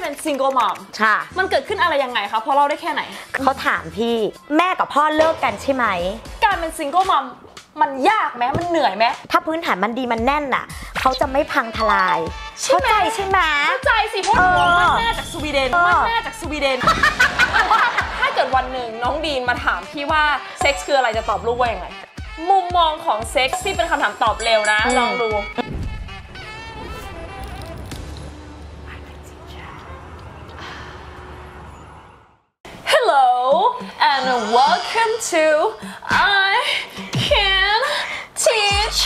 เป็นซิงเกิลมัมค่ะมันเกิดขึ้นอะไรยังไงคะพอเล่าได้แค่ไหนเขาถามพี่แม่กับพ่อเลิกกันใช่ไหมการเป็นซิงเกิลมัมมันยากไหมมันเหนื่อยไหมถ้าพื้นฐานมันดีมันแน่นน่ะเขาจะไม่พังทลายเข้าใจใช่ไหมเข้าใจสิเพราะหนูมันแม่จากสวีเดนมันแม่จากสวีเดนถ้าเกิดวันหนึ่งน้องดีนมาถามพี่ว่าเซ็กส์คืออะไรจะตอบลูกว่ายังไงมุมมองของเซ็กส์ที่เป็นคำถามตอบเร็วนะลองดูHello and welcome to I Can Teach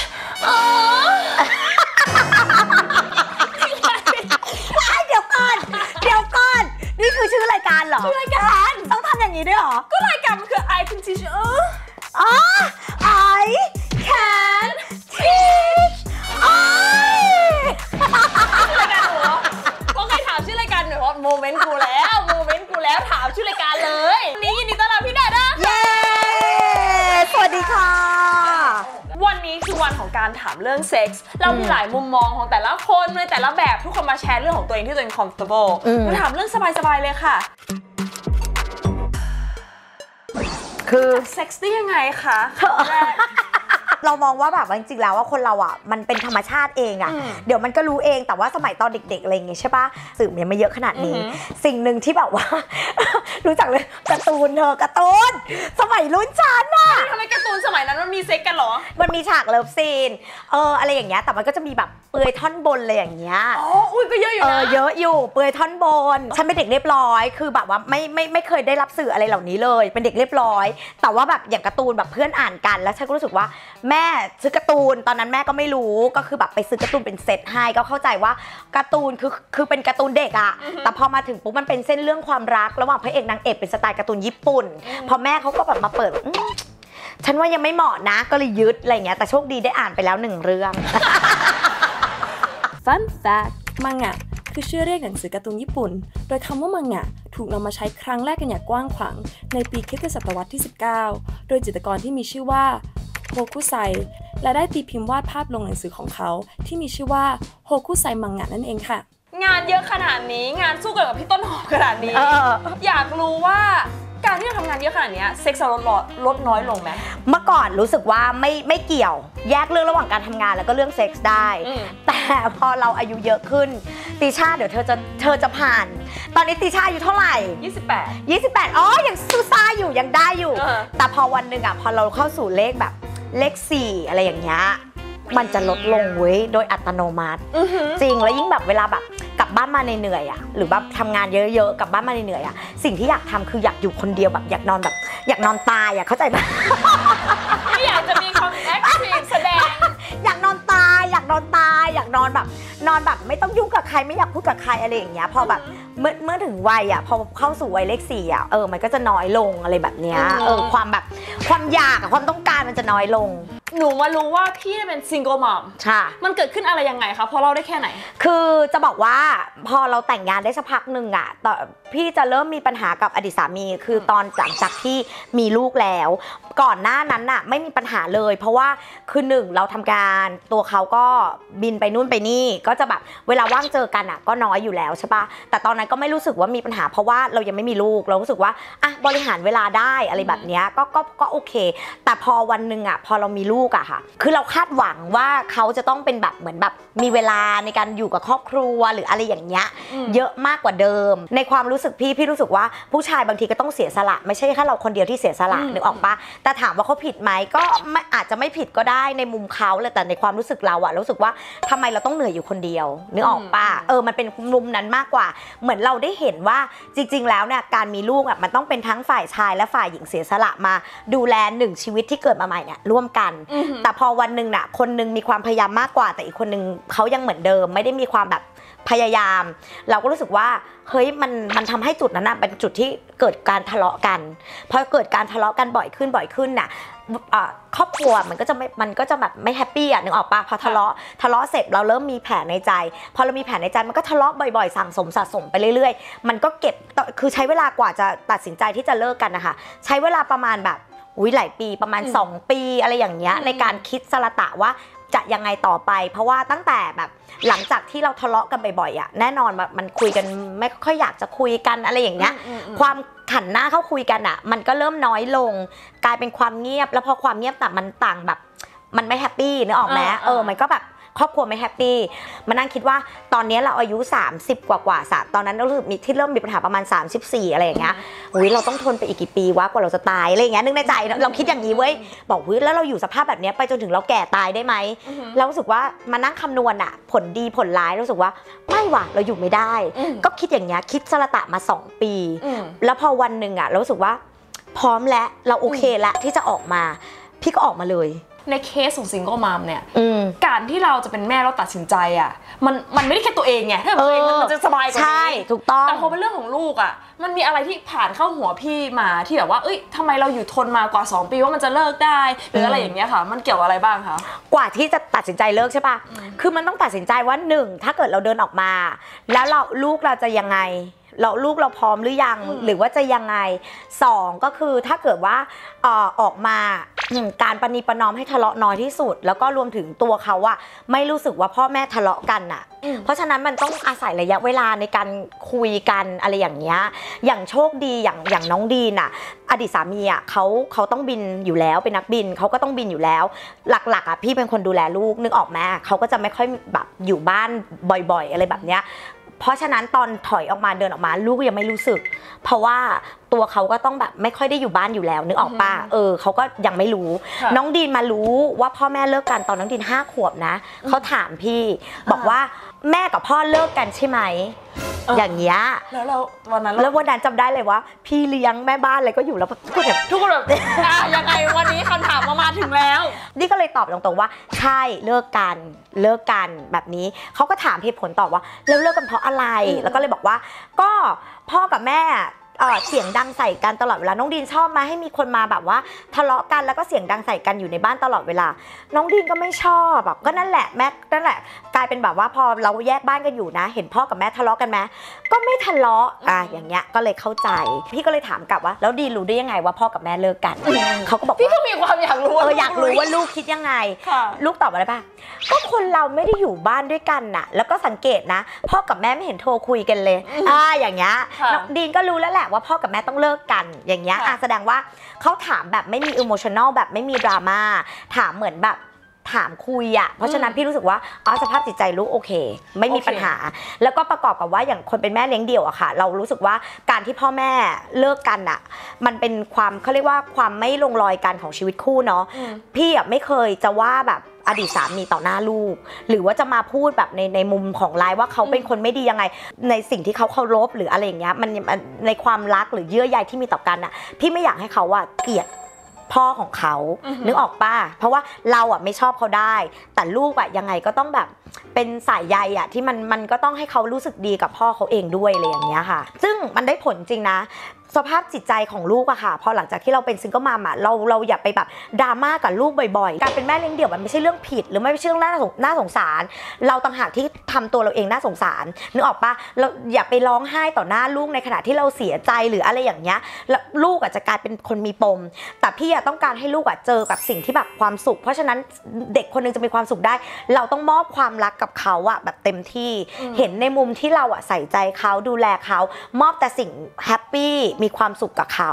เดี๋ยวก่อนนี่คือชื่อรายการเหรอชื่อรายการต้องทำอย่างนี้ด้วยเหรอก็รายการมันคือ I Can Teach I Can Teach รายการหนูเพราะใครถามชื่อรายการหนูว่าโมเมนต์กูแล้วถามชื่อรายการเลยวันนี้ยินดีต้อนรับพี่แดดนะเย้สวัสดีค่ะวันนี้คือวันของการถามเรื่องเซ็กส์เรามีหลายมุมมองของแต่ละคนในแต่ละแบบทุกคนมาแชร์เรื่องของตัวเองที่ตัวเอง comfortable มาถามเรื่องสบายๆเลยค่ะคือเซ็กส์ได้ยังไงคะเรามองว่าแบบจริงๆแล้วว่าคนเราอ่ะมันเป็นธรรมชาติเองอ่ะเดี๋ยวมันก็รู้เองแต่ว่าสมัยตอนเด็กๆอะไรอย่างเงี้ยใช่ปะสื่อมันไม่เยอะขนาดนี้สิ่งหนึ่งที่แบบว่า รู้จักเลยการ์ตูนการ์ตูนสมัยรุ่นฉันน่ะทำไมการ์ตูนสมัยนั้นมันมีเซ็กกันหรอมันมีฉากเลิฟซีนอะไรอย่างเงี้ยแต่มันก็จะมีแบบเปลือยท่อนบนอะไรอย่างเงี้ยอุ้ยก็เยอะอยู่นะเยอะอยู่เปลือยท่อนบนฉันเป็นเด็กเรียบร้อยคือแบบว่าไม่เคยได้รับสื่ออะไรเหล่านี้เลยเป็นเด็กเรียบร้อยแต่ว่าแบบอย่างการ์ตูนแบบเพื่อนอ่านกันแล้วฉันก็รู้สึกว่าแม่ซื้อการ์ตูนตอนนั้นแม่ก็ไม่รู้ก็คือแบบไปซื้อการ์ตูนเป็นเซตให้ก็เข้าใจว่าการ์ตูนคือเป็นการ์ตูนเด็กอะแต่พอมาถึงปุ๊บมันเป็นเส้นเรื่องความรักระหว่างพระเอกนางเอกเป็นสไตล์การ์ตูนญี่ปุ่นพอแม่เขาก็แบบมาเปิดฉันว่ายังไม่เหมาะนะก็เลยยึดอะไรเงี้ยแต่โชคดีได้อ่านไปแล้ว1เรื่อง Fun fact มังงะคือชื่อเรียกหนังสือการ์ตูนญี่ปุ่นโดยคำว่ามังงะถูกนำมาใช้ครั้งแรกกันอย่างกว้างขวางในปีค.ศ. วรรษที่ 19โดยจิตรกรที่มีชื่อว่าโฮคุไซและได้ตีพิมพ์วาดภาพลงหนังสือของเขาที่มีชื่อว่าโฮคุไซมังงะนั่นเองค่ะงานเยอะขนาดนี้งานสู้กันกับพี่ต้นหอมขนาดนี้อยากรู้ว่าการที่เราทำงานเยอะขนาดนี้เซ็กซ์ลดน้อยลงไหมเมื่อก่อนรู้สึกว่าไม่เกี่ยวแยกเรื่องระหว่างการทำงานแล้วก็เรื่องเซ็กซ์ได้แต่พอเราอายุเยอะขึ้นติช่าเดี๋ยวเธอจะผ่านตอนนี้ติช่าอายุเท่าไหร่28ยังซูซ่าอยู่ยังได้อยู่แต่พอวันหนึ่งอ่ะพอเราเข้าสู่เลขแบบเลข4อะไรอย่างเงี้ยมันจะลดลงเว้ยโดยอัตโนมัติจริงแล้วยิ่งแบบเวลาแบบกลับบ้านมาเหนื่อยอ่ะหรือแบบทำงานเยอะๆกลับบ้านมาเหนื่อยอ่ะสิ่งที่อยากทำคืออยากอยู่คนเดียวแบบอยากนอนตายอ่ะเข้าใจไหมไม่อยากจะมีความแอคทีฟแสดงอยากนอนแบบไม่ต้องยุ่งกับใครไม่อยากพูดกับใครอะไรอย่างเงี้ยพอแบบเมื่อถึงวัยอ่ะพอเข้าสู่วัยเลข4อ่ะมันก็จะน้อยลงอะไรแบบเนี้ยความอยากความต้องการมันจะน้อยลงหนูมารู้ว่าพี่เป็นซิงเกิลมัมค่ะมันเกิดขึ้นอะไรยังไงคะพอเล่าได้แค่ไหนคือจะบอกว่าพอเราแต่งงานได้สักพักหนึ่งอ่ะพี่จะเริ่มมีปัญหากับอดีตสามีคือตอนหลังจากที่มีลูกแล้วก่อนหน้านั้นน่ะไม่มีปัญหาเลยเพราะว่าคือ1เราทำการตัวเขาก็บินไปนู่นไปนี่ก็จะแบบเวลาว่างเจอกันอ่ะก็น้อยอยู่แล้วใช่ปะแต่ตอนนั้นก็ไม่รู้สึกว่ามีปัญหาเพราะว่าเรายังไม่มีลูกเรารู้สึกว่าอ่ะบริหารเวลาได้อะไรแบบเนี้ยก็โอเคแต่พอวันหนึ่งอ่ะพอเรามีลูกอะค่ะคือเราคาดหวังว่าเขาจะต้องเป็นแบบเหมือนแบบมีเวลาในการอยู่กับครอบครัวหรืออะไรอย่างเงี้ยเยอะมากกว่าเดิมในความรู้สึกพี่รู้สึกว่าผู้ชายบางทีก็ต้องเสียสละไม่ใช่แค่เราคนเดียวที่เสียสละนึกออกปะแต่ถามว่าเขาผิดไหมก็อาจจะไม่ผิดก็ได้ในมุมเขาเลยแต่ในความรู้สึกเราอะรู้สึกว่าทำไมเราต้องเหนื่อยอยู่คนเดียวนึกออกปะมันเป็นมุมนั้นมากกว่าเหมือนเราได้เห็นว่าจริงๆแล้วเนี่ยการมีลูกอะมันต้องเป็นทั้งฝ่ายชายและฝ่ายหญิงเสียสละมาดูแล1ชีวิตที่เกิดมาใหม่เนี่ยร่วมกันแต่พอวันหนึ่งน่ะคนนึงมีความพยายามมากกว่าแต่อีกคนนึงเขายังเหมือนเดิมไม่ได้มีความแบบพยายามเราก็รู้สึกว่าเฮ้ยมันทำให้จุดนั้นน่ะเป็นจุดที่เกิดการทะเลาะกันพอเกิดการทะเลาะกันบ่อยขึ้นน่ะครอบครัวมันก็จะแบบไม่แฮปปี้นึกออกปะพอทะเลาะเสร็จเราเริ่มมีแผลในใจพอเรามีแผลในใจมันก็ทะเลาะบ่อยๆสะสมไปเรื่อยๆมันก็เก็บคือใช้เวลากว่าจะตัดสินใจที่จะเลิกกันนะคะใช้เวลาประมาณแบบหลายปีประมาณ2 ปีอะไรอย่างเงี้ยในการคิดสละตะว่า จะยังไงต่อไปเพราะว่าตั้งแต่แบบหลังจากที่เราทะเลาะกันบ่อยๆอ่ะแน่นอนแบบมันคุยกันไม่ค่อยอยากจะคุยกันอะไรอย่างเงี้ยความขันหน้าเข้าคุยกันอ่ะมันก็เริ่มน้อยลงกลายเป็นความเงียบแล้วพอความเงียบแต่มันต่างแบบมันไม่แฮปปี้นึกออกไหมมันก็แบบครอบครัวไม่แฮปปี้มานั่งคิดว่าตอนนี้เราอายุ30กว่าตอนนั้นเราที่เริ่มมีปัญหาประมาณ34อะไรอย่างเงี้ยอุ้ยเราต้องทนไปอีกกี่ปีวะกว่าเราจะตายอะไรอย่างเงี้ยนึกในใจเราคิดอย่างนี้เว้ยบอกเฮ้ยแล้วเราอยู่สภาพแบบนี้ไปจนถึงเราแก่ตายได้ไหมเรารู้สึกว่ามานั่งคำนวณอะผลดีผลร้ายรู้สึกว่าไม่ว่ะเราอยู่ไม่ได้ก็คิดอย่างเงี้ยคิดสละตะมา2 ปีแล้วพอวันหนึ่งอะเรารู้สึกว่าพร้อมแล้วเราโอเคแล้วที่จะออกมาพี่ก็ออกมาเลยในเคสของซิงเกิลมัมเนี่ยการที่เราจะเป็นแม่เราตัดสินใจอ่ะมันไม่ได้แค่ตัวเองไงถ้าตัวเองมันจะสบายกว่านี้ใช่ถูกต้องแต่พอเป็นเรื่องของลูกอ่ะมันมีอะไรที่ผ่านเข้าหัวพี่มาที่แบบว่าเอ้ยทำไมเราอยู่ทนมากว่า2 ปีว่ามันจะเลิกได้หรืออะไรอย่างเงี้ยค่ะมันเกี่ยวอะไรบ้างคะกว่าที่จะตัดสินใจเลิกใช่ปะคือมันต้องตัดสินใจว่า1ถ้าเกิดเราเดินออกมาแล้วลูกเราจะยังไงลูกเราพร้อมหรือยังหรือว่าจะยังไง2ก็คือถ้าเกิดว่าออกมาการประนีประนอมให้ทะเลาะน้อยที่สุดแล้วก็รวมถึงตัวเขาอะไม่รู้สึกว่าพ่อแม่ทะเลาะกันอะเพราะฉะนั้นมันต้องอาศัยระยะเวลาในการคุยกันอะไรอย่างเงี้ยอย่างโชคดีอย่างน้องดีนอะอดีตสามีอะเขาต้องบินอยู่แล้วเป็นนักบินเขาก็ต้องบินอยู่แล้วหลักๆอะพี่เป็นคนดูแลลูกนึกออกไหมเขาก็จะไม่ค่อยแบบอยู่บ้านบ่อยๆอะไรแบบเนี้ยเพราะฉะนั้นตอนถอยออกมาเดินออกมาลูกยังไม่รู้สึกเพราะว่าตัวเขาก็ต้องแบบไม่ค่อยได้อยู่บ้านอยู่แล้วนึกออกป่ะเขาก็ยังไม่รู้น้องดีนมารู้ว่าพ่อแม่เลิกกันตอนน้องดีน5 ขวบนะเขาถามพี่บอกว่าแม่กับพ่อเลิกกันใช่ไหมอย่างเงี้ยแล้ววันนั้นจำได้เลยว่าพี่เลี้ยงแม่บ้านอะไรก็อยู่แล้วทุกคนแบบยังไงวันนี้คำถามมาถึงแล้วนี่ก็เลยตอบตรงๆว่าใช่เลิกกันแบบนี้เขาก็ถามเหตุผลตอบว่าเลิกกันเพราะอะไรแล้วก็เลยบอกว่าก็พ่อกับแม่เสียงดังใส่กันตลอดเวลาน้องดีนชอบมาให้มีคนมาแบบว่าทะเลาะกันแล้วก็เสียงดังใส่กันอยู่ในบ้านตลอดเวลาน้องดีนก็ไม่ชอบแบบก็นั่นแหละแม่นั่นแหละกลายเป็นแบบว่าพอเราแยกบ้านกันอยู่นะเห็นพ่อกับแม่ทะเลาะกันไหมก็ไม่ทะเลาะอย่างเงี้ยก็เลยเข้าใจพี่ก็เลยถามกลับว่าแล้วดีนรู้ได้ยังไงว่าพ่อกับแม่เลิกกันเขาก็บอกพี่ก็มีความอยากรู้อยากรู้ว่าลูกคิดยังไงลูกตอบอะไรป่ะก็คนเราไม่ได้อยู่บ้านด้วยกันน่ะแล้วก็สังเกตนะพ่อกับแม่ไม่เห็นโทรคุยกันเลยอย่างเงี้ยดีนก็รู้แล้วแหละว่าพ่อกับแม่ต้องเลิกกันอย่างเงี้ยแสดงว่าเขาถามแบบไม่มีอิโมชันแนลแบบไม่มีดราม่าถามเหมือนแบบถามคุยอะเพราะฉะนั้นพี่รู้สึกว่าสภาพจิตใจลูกโอเคไม่มีปัญหาแล้วก็ประกอบกับว่าอย่างคนเป็นแม่เลี้ยงเดี่ยวอะค่ะเรารู้สึกว่าการที่พ่อแม่เลิกกันอะมันเป็นความเขาเรียกว่าความไม่ลงรอยกันของชีวิตคู่เนาะพี่อะไม่เคยจะว่าแบบอดีตสามีต่อหน้าลูกหรือว่าจะมาพูดแบบในมุมของไลฟ์ว่าเขาเป็นคนไม่ดียังไงในสิ่งที่เขาเคารพหรืออะไรอย่างเงี้ยมันในความรักหรือเยื่อใยที่มีต่อกันอะพี่ไม่อยากให้เขาอะเกลียดพ่อของเขานึกออกป่ะเพราะว่าเราอะไม่ชอบเขาได้แต่ลูกอะยังไงก็ต้องแบบเป็นสายใยอะที่มันก็ต้องให้เขารู้สึกดีกับพ่อเขาเองด้วยอะไรอย่างเงี้ยค่ะซึ่งมันได้ผลจริงนะสภาพจิตใจของลูกอะค่ะพอหลังจากที่เราเป็นซิงเกิลมัมอะเราอย่าไปแบบดราม่ากับลูกบ่อยๆการเป็นแม่เลี้ยงเดี่ยวมันไม่ใช่เรื่องผิดหรือไม่ใช่เรื่องน่าสงสารเราต่างหากที่ทำตัวเราเองน่าสงสารนึกออกปะเราอย่าไปร้องไห้ต่อหน้าลูกในขณะที่เราเสียใจหรืออะไรอย่างเงี้ยลูกอาจจะกลายเป็นคนมีปมแต่พี่อะต้องการให้ลูกอะเจอกับสิ่งที่แบบความสุขเพราะฉะนั้นเด็กคนนึงจะมีความสุขได้เราต้องมอบความรักกับเขาอะแบบเต็มที่เห็นในมุมที่เราอะใส่ใจเขาดูแลเขามอบแต่สิ่งแฮปปี้มีความสุขกับเขา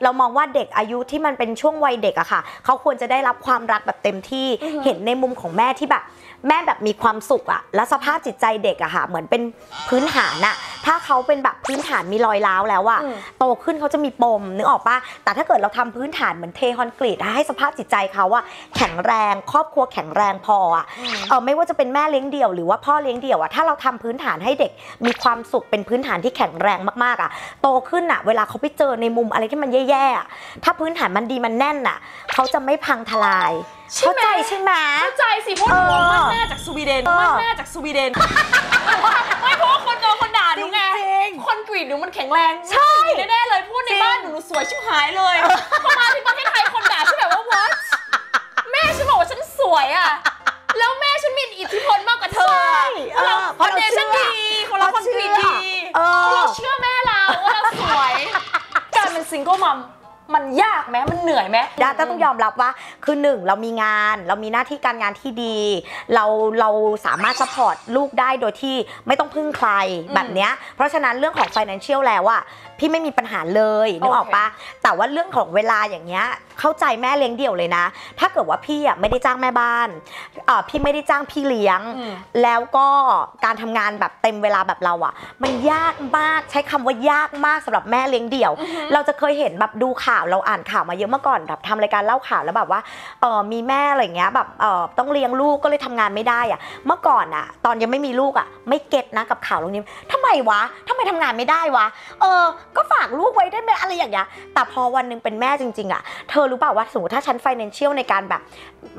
เรามองว่าเด็กอายุที่มันเป็นช่วงวัยเด็กอะค่ะเขาควรจะได้รับความรักแบบเต็มที่เห็นในมุมของแม่ที่แบบแม่แบบมีความสุขอะและสภาพจิตใจเด็กอะค่ะเหมือนเป็นพื้นฐานอะถ้าเขาเป็นแบบพื้นฐานมีรอยร้าวแล้วอะโตขึ้นเขาจะมีปมนึกออกปะแต่ถ้าเกิดเราทำพื้นฐานเหมือนเทคอนกรีตให้สภาพจิตใจเขาอะแข็งแรงครอบครัวแข็งแรงพออะไม่ว่าจะเป็นแม่เลี้ยงเดี่ยวหรือว่าพ่อเลี้ยงเดี่ยวอะถ้าเราทำพื้นฐานให้เด็กมีความสุขเป็นพื้นฐานที่แข็งแรงมากๆอะโตขึ้นอะเวลาเขาไปเจอในมุมอะไรที่มันแย่ๆถ้าพื้นฐานมันดีมันแน่นอะเขาจะไม่พังทลายเข้าใจใช่ไหมเข้าใจสิเพราะหนูมันแม่จากสวีเดนไม่เพราะว่าคนด่าหนูไงคนกรีดหนูมันแข็งแรงใช่แน่ๆเลยพูดในบ้านหนูสวยชิบหายเลยพอมาที่ประเทศไทยคนด่าฉันแบบว่า what แม่ฉันบอกว่าฉันสวยอะแล้วแม่ฉันมีอิทธิพลมากกว่าเธอเพราะเราเชื่อคนเราคนกรีดดีเราเชื่อแม่เราว่าเราสวยการเป็นซิงเกิลมัม มันยากไหมมันเหนื่อยไหมต้องยอมรับว่าคือหนึ่งเรามีงานเรามีหน้าที่การงานที่ดีเราสามารถซัพพอร์ตลูกได้โดยที่ไม่ต้องพึ่งใครแบบเนี้ยเพราะฉะนั้นเรื่องของ financial แล้วอะพี่ไม่มีปัญหาเลยนึกออกปะแต่ว่าเรื่องของเวลาอย่างเงี้ยเข้าใจแม่เลี้ยงเดี่ยวเลยนะถ้าเกิดว่าพี่อะไม่ได้จ้างแม่บ้านพี่ไม่ได้จ้างพี่เลี้ยงแล้วก็การทำงานแบบเต็มเวลาแบบเราอะมันยากมากใช้คำว่ายากมากสำหรับแม่เลี้ยงเดี่ยวเราจะเคยเห็นแบบดูข่าวเราอ่านข่าวมาเยอะเมื่อก่อนแบบทำรายการเล่าข่าวแล้วแบบว่ามีแม่อะไรเงี้ยแบบต้องเลี้ยงลูกก็เลยทำงานไม่ได้อะเมื่อก่อนอะตอนยังไม่มีลูกอะไม่เก็ตนะกับข่าวตรงนี้ทำไมทำงานไม่ได้วะก็ฝากลูกไว้ได้ไหมอะไรอย่างเงี้ยแต่พอวันนึงเป็นแม่จริงๆอะเธอรู้เปล่าว่าสมมติถ้าฉัน financial ในการแบบ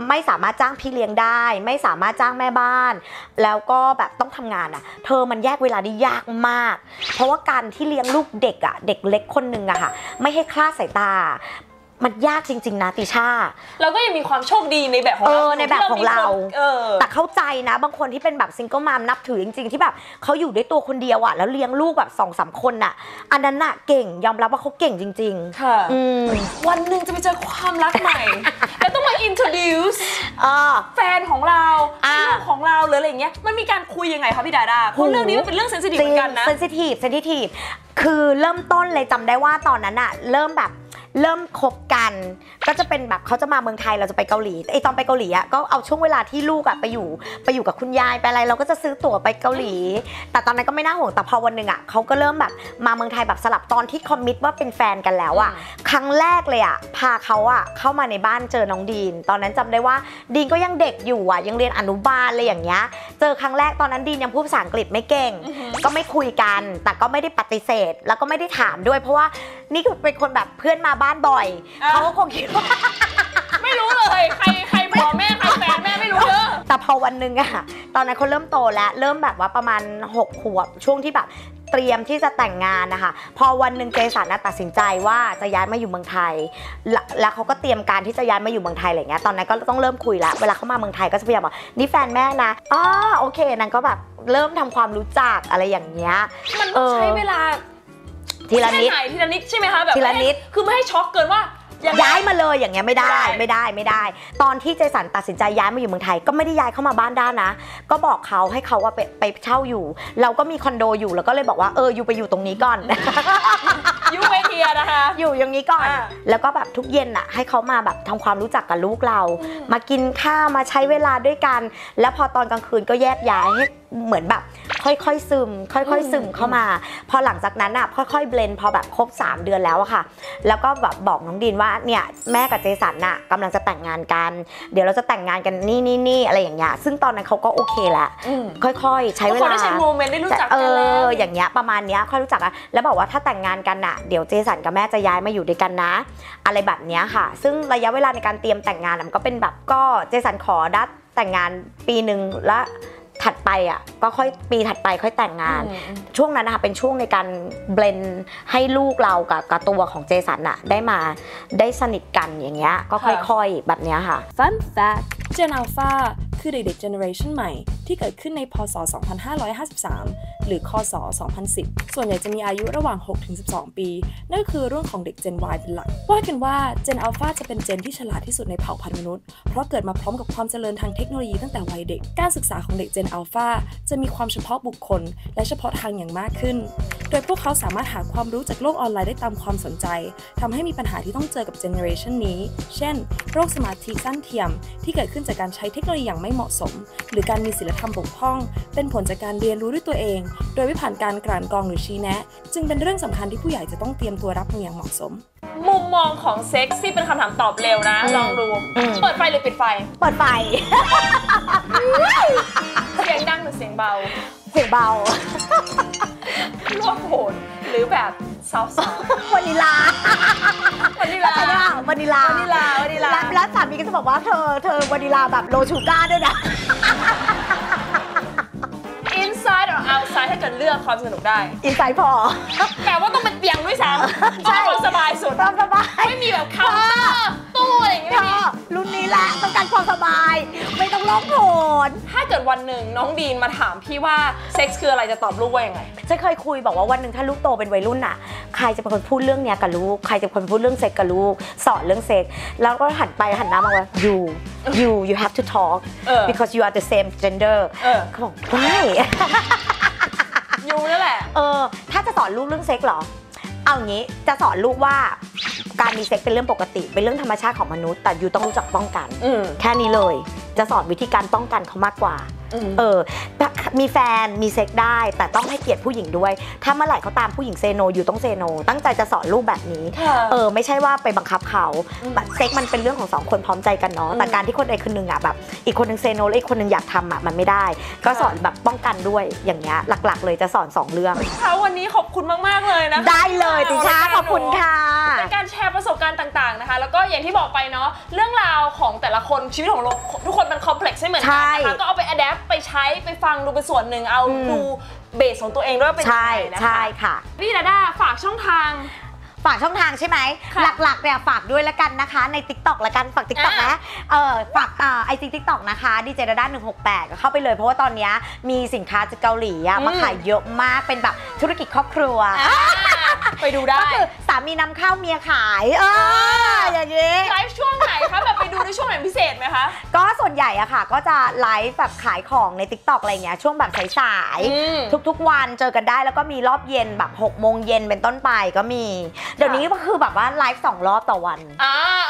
ไม่สามารถจ้างพี่เลี้ยงได้ไม่สามารถจ้างแม่บ้านแล้วก็แบบต้องทำงานอะเธอมันแยกเวลาได้ยากมากเพราะว่าการที่เลี้ยงลูกเด็กอะเด็กเล็กคนนึงอะค่ะไม่ให้คลาดสายตามันยากจริงๆนะติช่าเราก็ยังมีความโชคดีในแบบของเราในแบบของเราแต่เข้าใจนะบางคนที่เป็นแบบซิงเกิลมัมนับถือจริงๆที่แบบเขาอยู่ด้วยตัวคนเดียวอ่ะแล้วเลี้ยงลูกแบบ 2-3 คนอ่ะอันนั้นน่ะเก่งยอมรับว่าเขาเก่งจริงๆค่ะวันหนึ่งจะไปเจอความรักใหม่แล้วต้องมา introduce แฟนของเราลูกของเราหรืออะไรอย่างเงี้ยมันมีการคุยยังไงคะพี่ดาราเพราะเรื่องนี้มันเป็นเรื่องเซนซิทีฟเหมือนกันนะเซนซิทีฟคือเริ่มต้นเลยจำได้ว่าตอนนั้นอ่ะเริ่มคบกันก็จะเป็นแบบเขาจะมาเมืองไทยเราจะไปเกาหลีตอนไปเกาหลีอ่ะก็เอาช่วงเวลาที่ลูกอ่ะไปอยู่กับคุณยายไปอะไรเราก็จะซื้อตั๋วไปเกาหลีแต่ตอนนั้นก็ไม่น่าห่วงแต่พอวันหนึ่งอ่ะเขาก็เริ่มแบบมาเมืองไทยแบบสลับตอนที่คอมมิตว่าเป็นแฟนกันแล้วอ่ะครั้งแรกเลยอ่ะพาเขาอ่ะเข้ามาในบ้านเจอน้องดีนตอนนั้นจำได้ว่าดีนก็ยังเด็กอยู่อ่ะยังเรียนอนุบาลอะไรอย่างเงี้ยเจอครั้งแรกตอนนั้นดีนยังพูดภาษาอังกฤษไม่เก่งก็ไม่คุยกันแต่ก็ไม่ได้ปฏิเสธแล้วก็ไม่ได้ถามด้วยเพราะว่านี่คือเป็นคนแบบเพื่อนมาบ้านบ่อยเขาก็คงคิดว่าไม่รู้เลยใครผัวแม่ใครแฟนแม่ไม่รู้เลยแต่พอวันนึงอะตอนนั้นเขาเริ่มโตแล้วเริ่มแบบว่าประมาณ6 ขวบช่วงที่แบบเตรียมที่จะแต่งงานนะคะพอวันนึงเจสันตัดสินใจว่าจะย้ายมาอยู่เมืองไทยแล้วเขาก็เตรียมการที่จะย้ายมาอยู่เมืองไทยอะไรเงี้ยตอนนั้นก็ต้องเริ่มคุยแล้วเวลาเขามาเมืองไทยก็จะพยายามบอกนี่แฟนแม่นะโอเคนางก็แบบเริ่มทำความรู้จักอะไรอย่างเงี้ยมันต้องใช้เวลาทีละนิดใช่ไหมคะแบบทีละนิดคือไม่ให้ช็อกเกินว่าย้ายมาเลยอย่างเงี้ยไม่ได้ตอนที่เจสันตัดสินใจย้ายมาอยู่เมืองไทยก็ไม่ได้ย้ายเข้ามาบ้านด้านนะก็บอกเขาให้เขาว่าไปเช่าอยู่เราก็มีคอนโดอยู่แล้วก็เลยบอกว่าอยู่ไปอยู่ตรงนี้ก่อนอยู่ไปเทียนะคะอยู่อย่างนี้ก่อนแล้วก็แบบทุกเย็นอ่ะให้เขามาแบบทำความรู้จักกับลูกเรามากินข้าวมาใช้เวลาด้วยกันแล้วพอตอนกลางคืนก็แยกย้ายให้เหมือนแบบค่อยๆซึมเข้ามาพอหลังจากนั้นอ่ะค่อยๆเบลนพอแบบครบ3 เดือนแล้วอะค่ะแล้วก็แบบบอกน้องดินว่าเนี่ยแม่กับเจสันน่ะกำลังจะแต่งงานกันเดี๋ยวเราจะแต่งงานกันนี่อะไรอย่างเงี้ยซึ่งตอนนั้นเขาก็โอเคแล้วค่อยๆใช้เวลาได้ใช้โมเมนต์ได้รู้จักกันแล้วอย่างเงี้ยประมาณเนี้ยค่อยรู้จักกันแล้วบอกว่าถ้าแต่งงานกันน่ะเดี๋ยวเจสันกับแม่จะย้ายมาอยู่ด้วยกันนะอะไรแบบเนี้ยค่ะซึ่งระยะเวลาในการเตรียมแต่งงานมันก็เป็นแบบก็เจสันขอดัดแต่งงานปีนึงและถัดไปอ่ะก็ค่อยปีถัดไปค่อยแต่งงานช่วงนั้นนะคะเป็นช่วงในการเบลนให้ลูกเรากับตัวของเจสันอะได้สนิทกันอย่างเงี้ยก็ค่อยๆแบบเนี้ยค่ะ Fun fact Gen Alpha คือเด็กๆ generation ใหม่ที่เกิดขึ้นในพ.ศ. 2553 หรือค.ศ. 2010 ส่วนใหญ่จะมีอายุระหว่าง 6-12 ปี นั่นคือรุ่นของเด็ก Gen Y เป็นหลักว่ากันว่า Gen Alpha จะเป็นเจนที่ฉลาดที่สุดในเผ่าพันธุ์มนุษย์เพราะเกิดมาพร้อมกับความเจริญทางเทคโนโลยีตั้งแต่วัยเด็กการศึกษาของเด็ก Gen Alpha จะมีความเฉพาะบุคคลและเฉพาะทางอย่างมากขึ้นโดยพวกเขาสามารถหาความรู้จากโลกออนไลน์ได้ตามความสนใจทำให้มีปัญหาที่ต้องเจอกับ generation นี้เช่นโรคสมาธิสั้นเทียมที่เกิดขึ้นจากการใช้เทคโนโลยีอย่างไม่เหมาะสมหรือการมีศีลธรรมบกพร่องเป็นผลจากการเรียนรู้ด้วยตัวเองโดยไม่ผ่านการกลั่นกรองหรือชี้แนะจึงเป็นเรื่องสำคัญที่ผู้ใหญ่จะต้องเตรียมตัวรับมืออย่างเหมาะสมมุมมองของเซ็กซี่เป็นคำถามตอบเร็วนะลองดูเปิดไฟหรือปิดไฟเปิดไฟเสียงดังหรือเสียงเบาเสียงเบาโลดโผนหรือแบบซอฟต์วานิลาวานิลาแล้วสามีก็จะบอกว่าเธอวานิลาแบบโลชูก้าด้วยนะ inside or outside ถ้าเกิดเลือกความสนุกได้ inside พอแต่ว่าต้องเป็นเตียงด้วยซ้ำใช่สบายสุดสบายไม่มีแบบเคาน์เตอร์ ตู้อะไรอย่างเงี้ยรุ่นนี้แหละต้องการความสบายไม่ต้องโลกโผนถ้าเกิดวันหนึ่งน้องดีนมาถามพี่ว่าเซ็กส์คืออะไรจะตอบลูกว่ายังไงฉันเคยคุยบอกว่าวันหนึ่งถ้าลูกโตเป็นวัยรุ่นอ่ะใครจะเป็นคนพูดเรื่องเนี้ยกับลูกใครจะเป็นคนพูดเรื่องเซ็กกับลูกสอนเรื่องเซ็กแล้วก็หันไปหันหน้ามาว่า you have to talk because you are the same gender เขาบอกไม่ยูนั่นแหละถ้าจะสอนลูกเรื่องเซ็กหรอเอางี้จะสอนลูกว่าการมีเซ็กเป็นเรื่องปกติเป็นเรื่องธรรมชาติของมนุษย์แต่ยูต้องรู้จักป้องกันแค่นี้เลยจะสอนวิธีการป้องกันเขามากกว่ามีแฟนมีเซ็กได้แต่ต้องให้เกียรติผู้หญิงด้วยถ้าเมื่อไหร่เขาตามผู้หญิงเซโนอยู่ต้องเซโนตั้งใจจะสอนลูกแบบนี้ไม่ใช่ว่าไปบังคับเขาเซ็กมันเป็นเรื่องของ2คนพร้อมใจกันเนาะแต่การที่คนใดคนหนึ่งอ่ะแบบอีกคนนึงเซโนแล้วอีกคนนึงอยากทำอ่ะมันไม่ได้ก็สอนแบบป้องกันด้วยอย่างเงี้ยหลักๆเลยจะสอน2เรื่องค่ะวันนี้ขอบคุณมากๆเลยนะคะได้เลยติชาขอบคุณค่ะเป็นการแชร์ประสบการณ์ต่างๆนะคะแล้วก็อย่างที่บอกไปเนาะเรื่องราวของแต่ละคนชีวิตของเราทุกคนมันคอมเพล็กซ์ไม่เหมือนกันนะคะก็เอาไปอะแดปไปใช้ไปฟังดูเป็นส่วนหนึ่งเอาดูเบสของตัวเองด้วยเป็นยังไงนะคะใช่ค่ะพี่ดาด้าฝากช่องทางใช่ไหมหลักๆเนี่ยฝากด้วยละกันนะคะใน TikTok ละกันฝาก TikTok นะฝากIG TikTok นะคะดีเจดาด้า168ก็เข้าไปเลยเพราะว่าตอนนี้มีสินค้าจากเกาหลีมาขายเยอะมากเป็นแบบธุรกิจครอบครัวไปดูได้ก็คือสามีนำเข้าเมียขายอย่างนี้ไลฟ์ช่วงไหนคะแบบไปดูในช่วงไหนพิเศษไหมคะก็ส่วนใหญ่อะค่ะก็จะไลฟ์แบบขายของใน TikTok อะไรเงี้ยช่วงแบบสายๆทุกๆวันเจอกันได้แล้วก็มีรอบเย็นแบบ6 โมงเย็นเป็นต้นไปก็มีเดี๋ยวนี้ก็คือแบบว่าไลฟ์2 รอบต่อวัน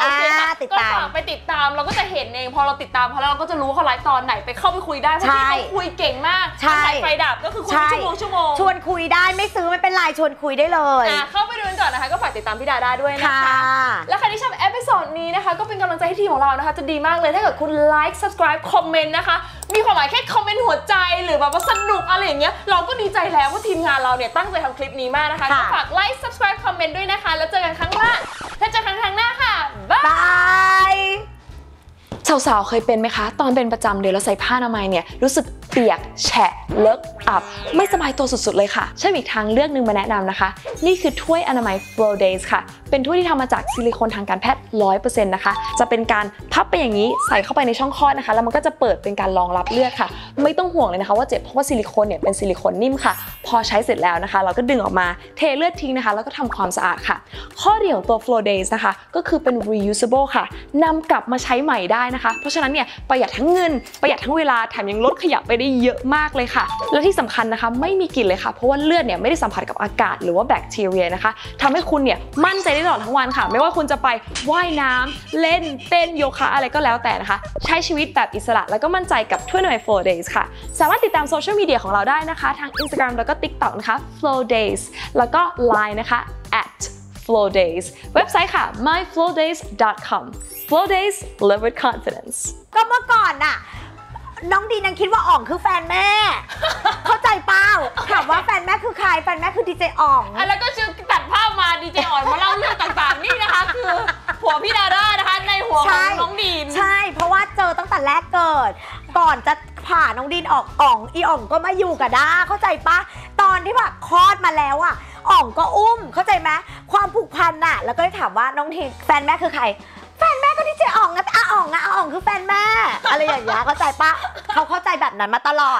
โอเคค่ะติดตามไปติดตามเราก็จะเห็นเองพอเราติดตามพอแล้วเราก็จะรู้เขาไลฟ์ตอนไหนไปเข้าไปคุยได้เพราะที่เขาคุยเก่งมากใช่ไฟดับก็คือคุยชั่วโมงชวนคุยได้ไม่ซื้อไม่เป็นไรชวนคุยได้เลยเข้าไปดูกันก่อนนะคะก็ฝากติดตามพี่ดาด้าด้วยนะคะและใครที่ชอบเอพิโซดนี้นะคะก็เป็นกำลังใจให้ทีมของเรานะคะจะดีมากเลยถ้าเกิดคุณไลค์ subscribe คอมเมนต์นะคะมีความหมายแค่คอมเมนต์หัวใจหรือแบบว่าสนุกอะไรอย่างเงี้ยเราก็ดีใจแล้วว่าทีมงานเราเนี่ยตั้งใจทำคลิปนี้มากนะคะก็ฝากไลค์ subscribe คอมเมนต์ด้วยนะคะแล้วเจอกันครั้งหน้าถ้าเจอกันครั้งหน้าค่ะบายสาวๆเคยเป็นไหมคะตอนเป็นประจำเดือนแล้วใส่ผ้าอนามัยเนี่ยรู้สึกเปียกแฉะเลอะอับไม่สบายตัวสุดๆเลยค่ะใช่อีกทางเลือกนึงมาแนะนำนะคะนี่คือถ้วยอนามัย Flow Days ค่ะเป็นถ้วยที่ทำมาจากซิลิโคนทางการแพทย์ 100% นะคะจะเป็นการพับไปอย่างนี้ใส่เข้าไปในช่องคลอดนะคะแล้วมันก็จะเปิดเป็นการรองรับเลือดค่ะไม่ต้องห่วงเลยนะคะว่าเจ็บเพราะว่าซิลิโคนเนี่ยเป็นซิลิโคนนิ่มค่ะพอใช้เสร็จแล้วนะคะเราก็ดึงออกมาเทเลือดทิ้งนะคะแล้วก็ทำความสะอาดค่ะข้อดีของตัว Flow Days นะคะก็คือเป็น reusable ค่ะนำกลับมาใช้ใหม่ได้นะคะเพราะฉะนั้นเนี่ยประหยัดทั้งเงินประหยัดทั้งเวลาแถมยังลดขยะไปได้เยอะมากเลยค่ะและที่สำคัญนะคะไม่มีกลิ่นเลยค่ะเพราะว่าเลือดเนี่ยไม่ได้สัมผัสกับอากาศหรือว่าแบคทีเรียนะคะทำให้คุณเนี่ยมั่นใจได้ตลอดทั้งวันค่ะไม่ว่าคุณจะไปว่ายน้ำเล่นเต้นโยคะอะไรก็แล้วแต่นะคะใช้ชีวิตแบบอิสระแล้วก็มั่นใจกับถ้วยอนามัย Flow Days ค่ะสามารถติดตามโซเชียลมีเดียของเราได้นะคะทาง Instagram แล้วก็ TikTok นะคะ Flow Days แล้วก็ Line นะคะ @Flow Days เว็บไซต์ค่ะ myflowdays.com Flow Days live with confidence ก็เมื่อก่อนน่ะน้องดีนังคิดว่าอ่องคือแฟนแม่เข้าใจเปล่าถามว่าแฟนแม่คือใครแฟนแม่คือดีเจอ่องแล้วก็ชื่อตัดภาพมาดีเจอ่องมาเล่าเรื่องต่างๆนี่นะคะคือผัวพี่ดาด้านะคะในหัวของน้องดีนใช่เพราะว่าเจอตั้งแต่แรกเกิดก่อนจะผ่าน้องดีนออกอ่องอีอ่องก็มาอยู่กับด้าเข้าใจปะตอนที่แบบคลอดมาแล้วอ่ะอ่องก็อุ้มเข้าใจไหมความผูกพันน่ะแล้วก็ได้ถามว่าน้องดีนแฟนแม่คือใครแฟนแม่ก็ดีเจอ่องนะอ่องคือแฟนแม่อะไรอย่างเงี้ยเข้าใจปะเขาเข้าใจแบบนั้นมาตลอด